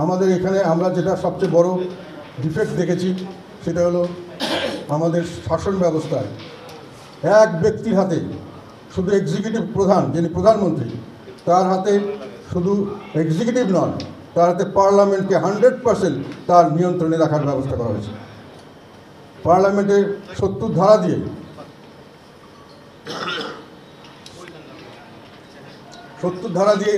আমাদের এখানে আমরা যেটা সবচেয়ে বড় ডিফেক্ট দেখেছি সেটা হলো আমাদের শাসন ব্যবস্থায় এক ব্যক্তির হাতে, শুধু এক্সিকিউটিভ প্রধান যিনি প্রধানমন্ত্রী, তার হাতে শুধু এক্সিকিউটিভ নয়, তার হাতে পার্লামেন্টকে 100% তার নিয়ন্ত্রণে রাখার ব্যবস্থা করা হয়েছে। পার্লামেন্টে 70 ধারা দিয়ে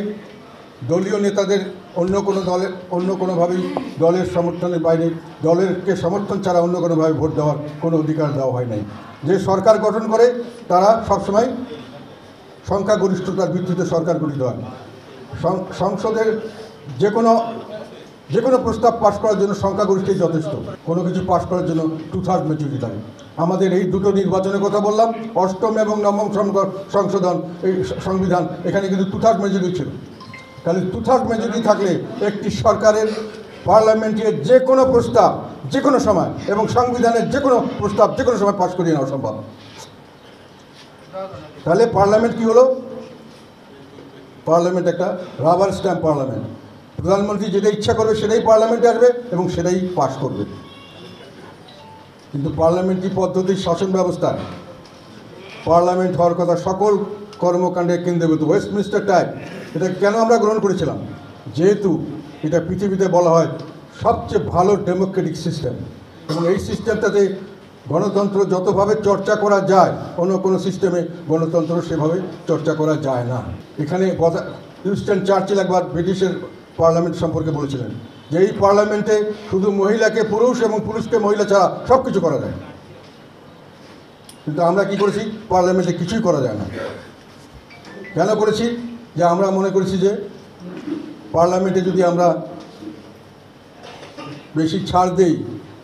দলীয় নেতাদের অন্য কোনোভাবেই দলের সমর্থনের বাইরে, দলেরকে সমর্থন ছাড়া অন্য কোনোভাবে ভোট দেওয়ার কোনো অধিকার দেওয়া হয় নাই। যে সরকার গঠন করে তারা সবসময় সংখ্যাগরিষ্ঠতার ভিত্তিতে সরকার গঠিত হয়। সংসদের যে কোনো প্রস্তাব পাশ করার জন্য সংখ্যাগরিষ্ঠই যথেষ্ট। কোনো কিছু পাশ করার জন্য 2/3 মেজরিটি লাগে। আমাদের এই দুটো নির্বাচনের কথা বললাম, অষ্টম এবং নবম সংশোধন, এই সংবিধান, এখানে কিন্তু 2/3 মেজরিটি ছিল। তাহলে 2/3 মেজরিটি থাকলে একটি সরকারের পার্লামেন্টের যে কোনো প্রস্তাব যে কোনো সময় এবং সংবিধানের যে কোনো প্রস্তাব যে কোনো সময় পাশ করিয়ে নেওয়া সম্ভব। তাহলে পার্লামেন্ট কি হলো? পার্লামেন্ট একটা রাবার স্ট্যাম্প পার্লামেন্ট। প্রধানমন্ত্রী যেটা ইচ্ছা করবে সেটাই পার্লামেন্টে আসবে এবং সেটাই পাশ করবে। কিন্তু পার্লামেন্টারি পদ্ধতির শাসন ব্যবস্থায় পার্লামেন্ট হওয়ার কথা সকল কর্মকাণ্ডের কেন্দ্রবিন্দু, ওয়েস্টমিনিস্টার টাইপ। এটা কেন আমরা গ্রহণ করেছিলাম? যেহেতু এটা পৃথিবীতে বলা হয় সবচেয়ে ভালো ডেমোক্রেটিক সিস্টেম, এবং এই সিস্টেমটাতে গণতন্ত্র যতভাবে চর্চা করা যায় অন্য কোনো সিস্টেমে গণতন্ত্র সেভাবে চর্চা করা যায় না। এখানে উইনস্টন চার্চিল একবার ব্রিটিশের পার্লামেন্ট সম্পর্কে বলেছিলেন যে এই পার্লামেন্টে শুধু মহিলাকে পুরুষ এবং পুরুষকে মহিলা ছাড়া সব কিছু করা যায়। কিন্তু আমরা কি করেছি? পার্লামেন্টে কিছুই করা যায় না। কেন করেছি? যে আমরা মনে করেছি যে পার্লামেন্টে যদি আমরা বেশি ছাড় দেই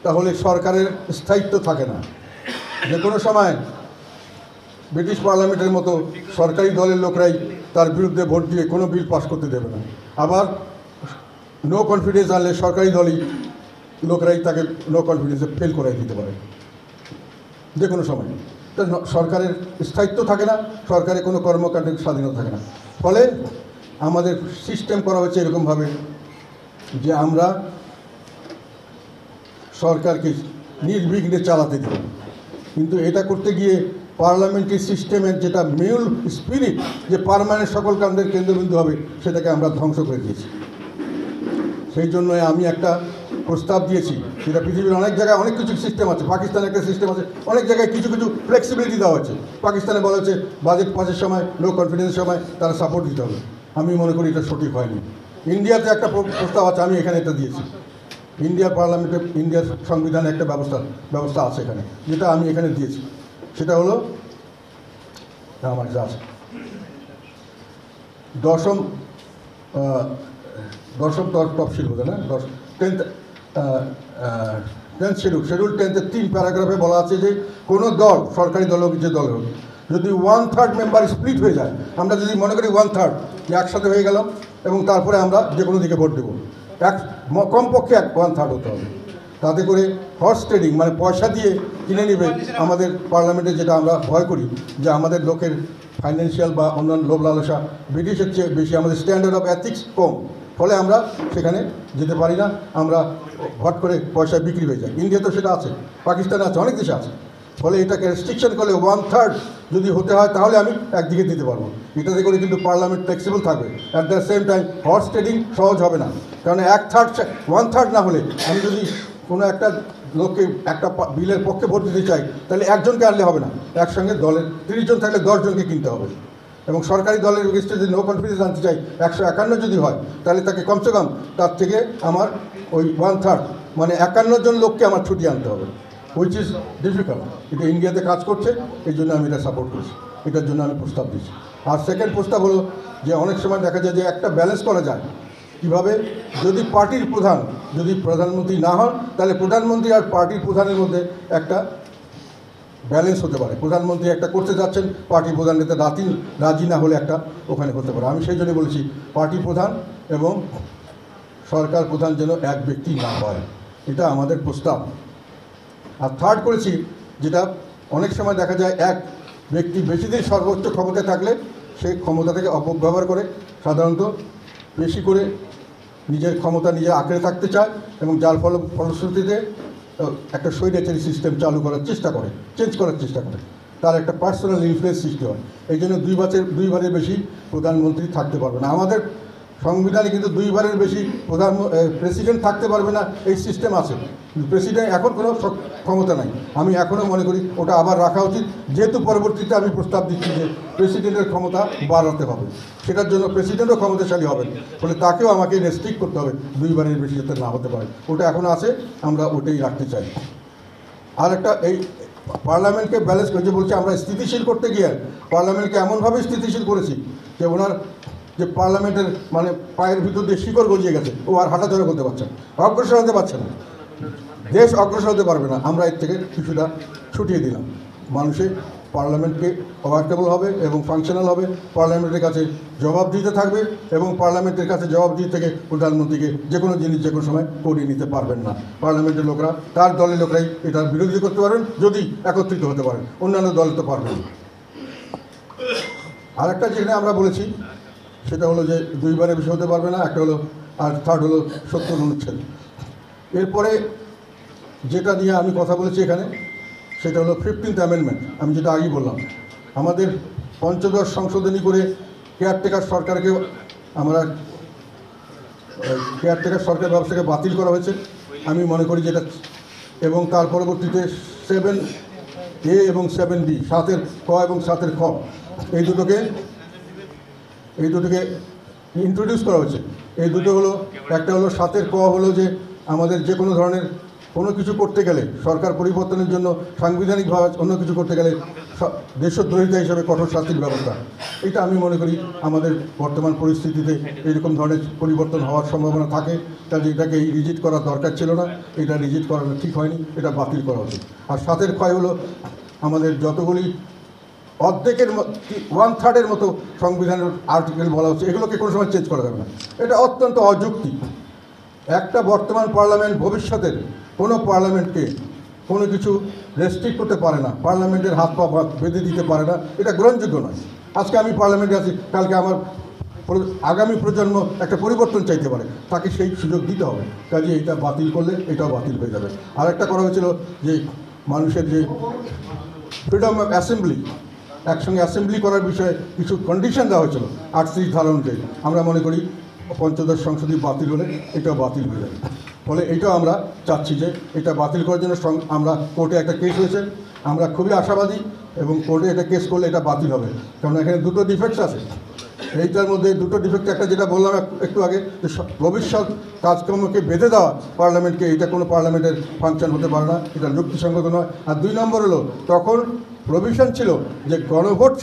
তাহলে সরকারের স্থায়িত্ব থাকে না। যে কোনো সময় ব্রিটিশ পার্লামেন্টের মতো সরকারি দলের লোকরাই তার বিরুদ্ধে ভোট দিয়ে কোনো বিল পাস করতে দেবে না। আবার নো কনফিডেন্স আনলে সরকারি দলই লোকরাই তাকে নো কনফিডেন্সে ফেল করাই দিতে পারে যে কোনো সময়। তো সরকারের স্থায়িত্ব থাকে না, সরকারের কোনো কর্মকাণ্ডের স্বাধীনতা থাকে না। ফলে আমাদের সিস্টেম করা হচ্ছে এরকমভাবে যে আমরা সরকারকে নির্বিঘ্নে চালাতে দেব। কিন্তু এটা করতে গিয়ে পার্লামেন্টারি সিস্টেমের যেটা মূল স্পিরিট, যে পার্মানেন্ট সকল কাণ্ডের কেন্দ্রবিন্দু হবে, সেটাকে আমরা ধ্বংস করে দিয়েছি। সেই জন্য আমি একটা প্রস্তাব দিয়েছি, যেটা পৃথিবীর অনেক জায়গায় অনেক কিছু সিস্টেম আছে। পাকিস্তানে একটা সিস্টেম আছে, অনেক জায়গায় কিছু কিছু ফ্লেক্সিবিলিটি দেওয়া হচ্ছে। পাকিস্তানে বলা হচ্ছে বাজেট পাসের সময়, নো কনফিডেন্সের সময় তারা সাপোর্ট দিতে হবে। আমি মনে করি এটা সঠিক হয়নি। ইন্ডিয়াতে একটা প্রস্তাব আছে, আমি এখানে এটা দিয়েছি। ইন্ডিয়ার পার্লামেন্টে, ইন্ডিয়ার সংবিধানে একটা ব্যবস্থা আছে এখানে, যেটা আমি এখানে দিয়েছি। সেটা হলো আমার যা আছে দশম তফসিল বোধ না, 10th শিডিউল 10-এর 3 প্যারাগ্রাফে বলা আছে যে কোনো দল, সরকারি দল হোক যে দল হোক, যদি 1/3 মেম্বার স্প্লিট হয়ে যায়, আমরা যদি মনে করি 1/3 যে একসাথে হয়ে গেলাম এবং তারপরে আমরা যে কোনো দিকে ভোট দেবো, কমপক্ষে 1/3 হতে হবে। তাতে করে হর্স ট্রেডিং, মানে পয়সা দিয়ে কিনে নেবে আমাদের পার্লামেন্টে, যেটা আমরা ভয় করি যে আমাদের লোকের ফাইন্যান্সিয়াল বা অন্যান্য লোভ লালসা ব্রিটিশের চেয়ে বেশি, আমাদের স্ট্যান্ডার্ড অফ এথিক্স কম, ফলে আমরা সেখানে যেতে পারি না, আমরা ভট করে পয়সা বিক্রি হয়ে যায়। ইন্ডিয়াতে সেটা আছে, পাকিস্তানে আছে, অনেক দেশে আছে। ফলে এটাকে রেস্ট্রিকশন করলে 1/3 যদি হতে হয় তাহলে আমি একদিকে দিতে পারবো। এটাতে করে কিন্তু পার্লামেন্ট ফ্লেক্সিবল থাকবে। At the same time horse trading সহজ হবে না, কারণ 1/3 না হলে আমি যদি কোনো একটা লোককে একটা বিলের পক্ষে ভোট দিতে চাই, তাহলে একজনকে আনলে হবে না, একসঙ্গে দলের 30 জন থাকলে 10 জনকে কিনতে হবে। এবং সরকারি দলের এগেইনস্টে যদি নো কনফিডেন্স আনতে চাই 151 যদি হয়, তাহলে তাকে কমসে কম তার থেকে আমার ওই 1/3 মানে 51 জন লোককে আমার ছুটিয়ে আনতে হবে, হুইচ ইজ ডিফিকাল্ট। এটা ইন্ডিয়াতে কাজ করছে, এই জন্য আমি এটা সাপোর্ট করছি, এটার জন্য আমি প্রস্তাব দিচ্ছি। আর সেকেন্ড প্রস্তাব হলো যে অনেক সময় দেখা যায় যে একটা ব্যালেন্স করা যায় কীভাবে, যদি পার্টির প্রধান যদি প্রধানমন্ত্রী না হন, তাহলে প্রধানমন্ত্রী আর পার্টির প্রধানের মধ্যে একটা ব্যালেন্স হতে পারে। প্রধানমন্ত্রী একটা করতে যাচ্ছেন, পার্টি প্রধান নেতা রাজি না হলে একটা ওখানে হতে পারে। আমি সেই জন্য বলেছি পার্টি প্রধান এবং সরকার প্রধান যেন এক ব্যক্তি না হয়, এটা আমাদের প্রস্তাব। আর থার্ড করেছি, যেটা অনেক সময় দেখা যায় এক ব্যক্তি বেশি দিন সর্বোচ্চ ক্ষমতায় থাকলে সেই ক্ষমতা থেকে অপব্যবহার করে, সাধারণত বেশি করে নিজের ক্ষমতা নিজে আঁকড়ে থাকতে চায় এবং যার ফলশ্রুতিতে একটা স্বৈরাচারী সিস্টেম চালু করার চেষ্টা করে, চেঞ্জ করার চেষ্টা করে, তার একটা পার্সোনাল ইনফ্লুয়েন্স সৃষ্টি হয়। এই জন্য দুইবারের বেশি প্রধানমন্ত্রী থাকতে পারবে না। আমাদের সংবিধানে কিন্তু দুইবারের বেশি প্রেসিডেন্ট থাকতে পারবে না এই সিস্টেম আছে, কিন্তু প্রেসিডেন্ট এখন কোনো ক্ষমতা নাই। আমি এখনও মনে করি ওটা আবার রাখা উচিত, যেহেতু পরবর্তীতে আমি প্রস্তাব দিচ্ছি যে প্রেসিডেন্টের ক্ষমতা বাড়াতে হবে, সেটার জন্য প্রেসিডেন্টও ক্ষমতাশালী হবেন, ফলে তাকেও আমাকে রেস্ট্রিক্ট করতে হবে, দুইবারের বেশি যাতে না হতে পারে। ওটা এখন আছে, আমরা ওটাই রাখতে চাই। আর একটা এই পার্লামেন্টকে ব্যালেন্স করে যে বলছে আমরা স্থিতিশীল করতে গিয়ে পার্লামেন্টকে এমনভাবে স্থিতিশীল করেছি যে ওনার যে পার্লামেন্টের মানে পায়ের ভিতর দিয়ে শিকড় গজিয়ে গেছে, ও আর হাঁটাচলা করতে পারছে না, অগ্রসর হতে পারছে না, দেশ অগ্রসর হতে পারবে না। আমরা এর থেকে কিছুটা ছুটিয়ে দিলাম, মানুষের পার্লামেন্টকে ওয়ার্কেবল হবে এবং ফাংশনাল হবে, পার্লামেন্টের কাছে জবাব দিতে থাকবে এবং পার্লামেন্টের কাছে জবাব দিয়ে থেকে প্রধানমন্ত্রীকে যে কোনো জিনিস যে কোনো সময় করিয়ে নিতে পারবেন না। পার্লামেন্টের লোকরা, তার দলের লোকরাই এটার বিরোধিতা করতে পারেন যদি একত্রিত হতে পারেন, অন্যান্য দল তো পারবেন। আর একটা যেখানে আমরা বলেছি সেটা হলো যে দুইবারের বেশি হতে পারবে না, একটা হলো, আর থার্ড হলো 70 অনুচ্ছেদ। এরপরে যেটা নিয়ে আমি কথা বলেছি এখানে সেটা হলো 15th অ্যামেন্ডমেন্ট। আমি যেটা আগেই বললাম, আমাদের পঞ্চদশ সংশোধনী করে কেয়ারটেকার সরকারকে আমরা কেয়ারটেকার সরকার ব্যবস্থাকে বাতিল করা হয়েছে। আমি মনে করি যেটা, এবং তার পরবর্তীতে 7A এবং 7B, 7-এর ক এবং 7-এর খ, এই দুটোকে ইন্ট্রোডিউস করা হয়েছে। এই দুটো হলো, একটা হলো 7-এর ক হলো যে আমাদের যে কোনো ধরনের কোনো কিছু করতে গেলে, সরকার পরিবর্তনের জন্য সাংবিধানিকভাবে অন্য কিছু করতে গেলে দেশদ্রোহিতা হিসাবে কঠোর শাস্তির ব্যবস্থা। এটা আমি মনে করি আমাদের বর্তমান পরিস্থিতিতে এরকম ধরনের পরিবর্তন হওয়ার সম্ভাবনা থাকে, কাজে এটাকে রিজিট করার দরকার ছিল না, এটা রিজিট করানো ঠিক হয়নি, এটা বাতিল করা উচিত। আর 7-এর ক্ষয় হলো আমাদের যতগুলি অর্ধেকের 1/3 মতো সংবিধানের আর্টিকেল বলা হচ্ছে, এগুলোকে কোনো সময় চেঞ্জ করা যাবে না। এটা অত্যন্ত অযৌক্তিক। একটা বর্তমান পার্লামেন্ট ভবিষ্যতের কোনো পার্লামেন্টকে কোনো কিছু রেস্ট্রিক্ট করতে পারে না, পার্লামেন্টের হাত পা বেঁধে দিতে পারে না, এটা গ্রহণযোগ্য নয়। আজকে আমি পার্লামেন্টে আছি, কালকে আমার আগামী প্রজন্ম একটা পরিবর্তন চাইতে পারে, তাকে সেই সুযোগ দিতে হবে। কাজে এটা বাতিল করলে এটাও বাতিল হয়ে যাবে। আর একটা করা হয়েছিল যে মানুষের যে ফ্রিডম অফ অ্যাসেম্বলি, একসঙ্গে অ্যাসেম্বলি করার বিষয়ে কিছু কন্ডিশন দেওয়া হয়েছিল 38 ধারা অনুযায়ী। আমরা মনে করি পঞ্চদশ সংশোধনী বাতিল হলে এটাও বাতিল হয়ে যাবে। ফলে এইটাও আমরা চাচ্ছি যে এটা বাতিল করার জন্য আমরা কোর্টে একটা কেস হয়েছে, আমরা খুবই আশাবাদী এবং কোর্টে এটা কেস করলে এটা বাতিল হবে, কারণ এখানে দুটো ডিফেক্টস আছে। এইটার মধ্যে দুটো ডিফেক্ট, একটা যেটা বললাম একটু আগে, যে ভবিষ্যৎ কাজকর্মকে বেঁধে দেওয়া পার্লামেন্টকে, এটা কোনো পার্লামেন্টের ফাংশন হতে পারে না, এটা যুক্তিসঙ্গত নয়। আর 2 নম্বর হলো, তখন প্রভিশন ছিল যে গণভোট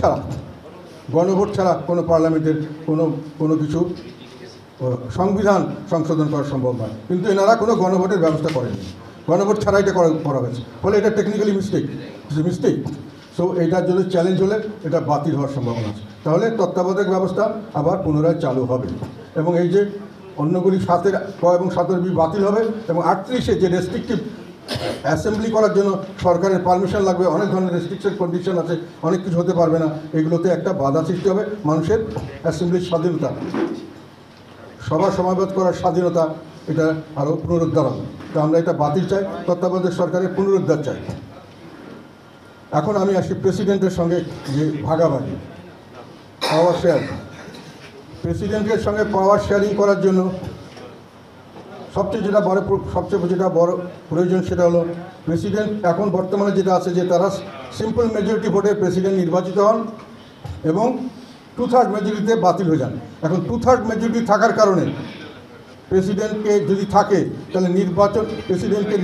ছাড়া কোনো পার্লামেন্টের কোনো কিছু সংবিধান সংশোধন করা সম্ভব নয়, কিন্তু এনারা কোনো গণভোটের ব্যবস্থা করেনি, গণভোট ছাড়া এটা করা হয়েছে। ফলে এটা টেকনিক্যালি মিস্টেক। সো এইটার জন্য চ্যালেঞ্জ হলে এটা বাতিল হওয়ার সম্ভাবনা আছে। তাহলে তত্ত্বাবধায়ক ব্যবস্থা আবার পুনরায় চালু হবে এবং এই যে অন্যগুলি 7-এর ক এবং 7-এর বি বাতিল হবে এবং 38-এ যে রেস্ট্রিকটিভ অ্যাসেম্বলি করার জন্য সরকারের পারমিশন লাগবে, অনেক ধরনের রেস্ট্রিকশন কন্ডিশন আছে, অনেক কিছু হতে পারবে না, এগুলোতে একটা বাধা সৃষ্টি হবে। মানুষের অ্যাসেম্বলির স্বাধীনতা, সভা সমাবেশ করার স্বাধীনতা, এটা আরও পুনরুদ্ধার হবে। তো আমরা এটা বাতিল চাই, তত্ত্বাবধায়ক সরকারের পুনরুদ্ধার চাই। এখন আমি আসি প্রেসিডেন্টের সঙ্গে যে ভাগাভাগি, পাওয়ার শেয়ার। প্রেসিডেন্টের সঙ্গে পাওয়ার শেয়ারিং করার জন্য সবচেয়ে যেটা বড় প্রয়োজন সেটা হলো, প্রেসিডেন্ট এখন বর্তমানে যেটা আছে যে তারা সিম্পল মেজরিটি ভোটে প্রেসিডেন্ট নির্বাচিত হন এবং 2/3 মেজরিটিতে বাতিল হয়ে যান। এখন 2/3 মেজরিটি থাকার কারণে প্রেসিডেন্টকে যদি থাকে তাহলে প্রেসিডেন্টকে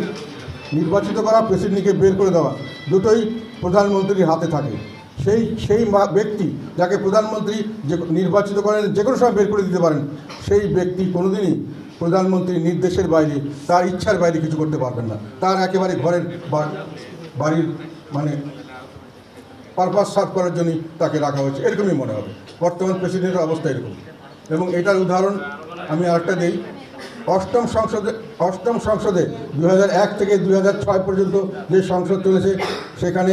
নির্বাচিত করা, প্রেসিডেন্টকে বের করে দেওয়া, দুটোই প্রধানমন্ত্রীর হাতে থাকে। সেই ব্যক্তি যাকে প্রধানমন্ত্রী যে নির্বাচিত করেন, যে কোনো সময় বের করে দিতে পারেন, সেই ব্যক্তি কোনোদিনই প্রধানমন্ত্রীর নির্দেশের বাইরে, তার ইচ্ছার বাইরে কিছু করতে পারবেন না। তার একেবারে ঘরের বাড়ির মানে পারপাস সার্ভ করার জন্যই তাকে রাখা হয়েছে, এরকমই মনে হবে। বর্তমান প্রেসিডেন্টের অবস্থা এরকম। এবং এটার উদাহরণ আমি আরেকটা দিই। অষ্টম সংসদে 2001 থেকে 2006 পর্যন্ত যে সংসদ চলেছে, সেখানে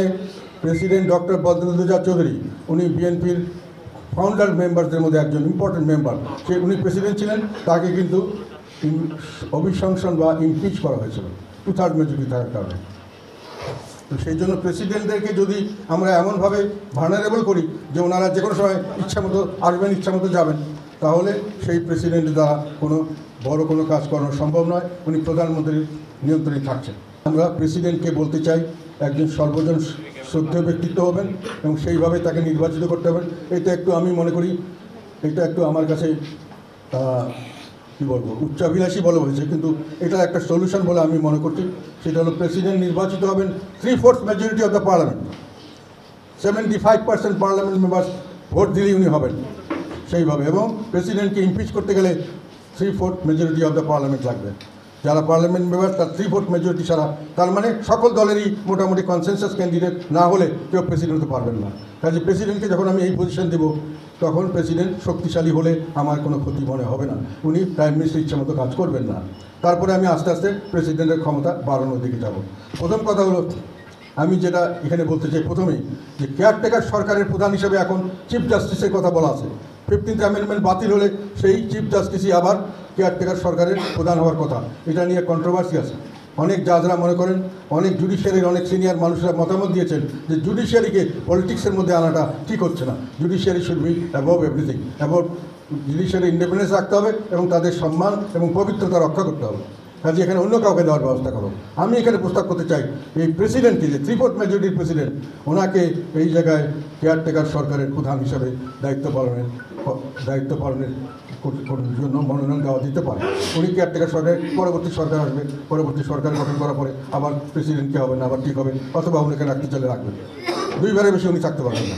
প্রেসিডেন্ট ডক্টর বদরুদ্দোজা চৌধুরী, উনি বিএনপির ফাউন্ডার মেম্বারদের মধ্যে একজন ইম্পর্টেন্ট মেম্বার, উনি প্রেসিডেন্ট ছিলেন। তাকে কিন্তু অভিশংসন বা ইমপিচ করা হয়েছিল 2/3 মেজরিটি থাকার কারণে। তো সেই জন্য প্রেসিডেন্টদেরকে যদি আমরা এমনভাবে ভার্নারেবল করি যে ওনারা যে কোনো সময় ইচ্ছামতো আসবেন, ইচ্ছামতো যাবেন, তাহলে সেই প্রেসিডেন্ট দ্বারা বড় কোনো কাজ করানো সম্ভব নয়। উনি প্রধানমন্ত্রীর নিয়ন্ত্রণে থাকছেন। আমরা প্রেসিডেন্টকে বলতে চাই একজন সর্বজন শ্রদ্ধেয় ব্যক্তিত্ব হবেন এবং সেইভাবে তাকে নির্বাচিত করতে হবেন। এটা একটু আমি মনে করি এটা একটু আমার কাছে কী বলবো উচ্চাভিলাষী বলা হয়েছে, কিন্তু এটা একটা সলিউশন বলে আমি মনে করছি। সেটা হলো প্রেসিডেন্ট নির্বাচিত হবেন 3/4 majority of the parliament, 75% parliament members vote দিলেই উনি হবেন সেইভাবে। এবং প্রেসিডেন্টকে ইমপিচ করতে গেলে 3/4 মেজরিটি অফ দ্য পার্লামেন্ট লাগবে। যারা পার্লামেন্ট মেম্বার তার 3/4 মেজরিটি ছাড়া, তার মানে সকল দলেরই মোটামুটি কনসেনসাস ক্যান্ডিডেট না হলে কেউ প্রেসিডেন্ট হতে পারবেন না। কাজে প্রেসিডেন্টকে যখন আমি এই পজিশন দেবো, তখন প্রেসিডেন্ট শক্তিশালী হলে আমার কোনো ক্ষতি মনে হবে না। উনি প্রাইম মিনিস্টার ইচ্ছা মতো কাজ করবেন না। তারপরে আমি আস্তে আস্তে প্রেসিডেন্টের ক্ষমতা বাড়ানোর দিকে যাব। প্রথম কথা হলো, আমি যেটা এখানে বলতে চাই প্রথমেই, যে কেয়ারটেকার সরকারের প্রধান হিসেবে এখন চিফ জাস্টিসের কথা বলা আছে। 15th অ্যামেন্ডমেন্ট বাতিল হলে সেই চিফ জাস্টিসই আবার কেয়ারটেকার সরকারের প্রধান হওয়ার কথা। এটা নিয়ে কন্ট্রোভার্সি আছে। অনেক জাজরা মনে করেন, অনেক জুডিশিয়ারির অনেক সিনিয়র মানুষরা মতামত দিয়েছেন যে জুডিশিয়ারিকে পলিটিক্সের মধ্যে আনাটা ঠিক হচ্ছে না। Judiciary should be above everything, above judiciary independence রাখতে হবে এবং তাদের সম্মান এবং পবিত্রতা রক্ষা করতে হবে। কাজে এখানে অন্য কাউকে দেওয়ার ব্যবস্থা করো। আমি এখানে প্রস্তাব করতে চাই এই প্রেসিডেন্টকে, যে 3/4 মেজরিটির প্রেসিডেন্ট, ওনাকে এই জায়গায় কেয়ারটেকার সরকারের প্রধান হিসাবে দায়িত্ব পালনের জন্য মনোনয়ন দেওয়া দিতে পারে। উনি কেয়ারটেকার সরকারের পরবর্তী সরকার আসবে, পরবর্তী সরকার গঠন করার পরে আবার প্রেসিডেন্টকে হবে না, আবার ঠিক হবে, অথবা উনাকে রাখতে চলে রাখবেন। দুইবারের বেশি উনি থাকতে পারবেন না।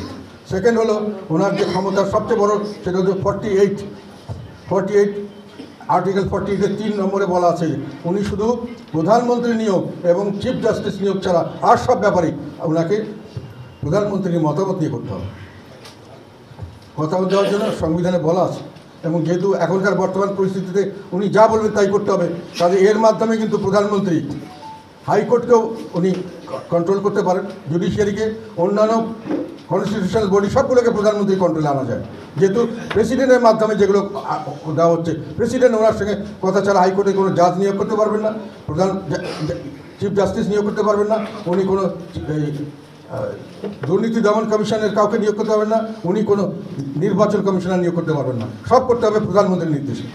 সেকেন্ড হলো, ওনার যে ক্ষমতার সবচেয়ে বড় সেটা হচ্ছে 48 আর্টিকেল 48-এর 3 নম্বরে বলা আছে উনি শুধু প্রধানমন্ত্রী নিয়োগ এবং চিফ জাস্টিস নিয়োগ ছাড়া আর সব ব্যাপারেই ওনাকে প্রধানমন্ত্রীর মতামত দিয়ে করতে হবে। মতামত দেওয়ার জন্য সংবিধানে বলা আছে। এবং যেহেতু এখনকার বর্তমান পরিস্থিতিতে উনি যা বলবেন তাই করতে হবে, কাজে এর মাধ্যমে কিন্তু প্রধানমন্ত্রী হাইকোর্টকেও উনি কন্ট্রোল করতে পারেন, জুডিশিয়ারিকে, অন্যান্য কনস্টিটিউশনাল বডি সবগুলোকে প্রধানমন্ত্রী কন্ট্রোলে আনা যায়। যেহেতু প্রেসিডেন্টের মাধ্যমে যেগুলো দেওয়া হচ্ছে, প্রেসিডেন্ট ওনার সঙ্গে কথা ছাড়া হাইকোর্টে কোনো জাজ নিয়োগ করতে পারবেন না, চিফ জাস্টিস নিয়োগ করতে পারবেন না, উনি কোনো দুর্নীতি দমন কমিশনের কাউকে নিয়োগ করতে পারবেন না, উনি কোনো নির্বাচন কমিশনার নিয়োগ করতে পারবেন না। সব করতে হবে প্রধানমন্ত্রীর নির্দেশে।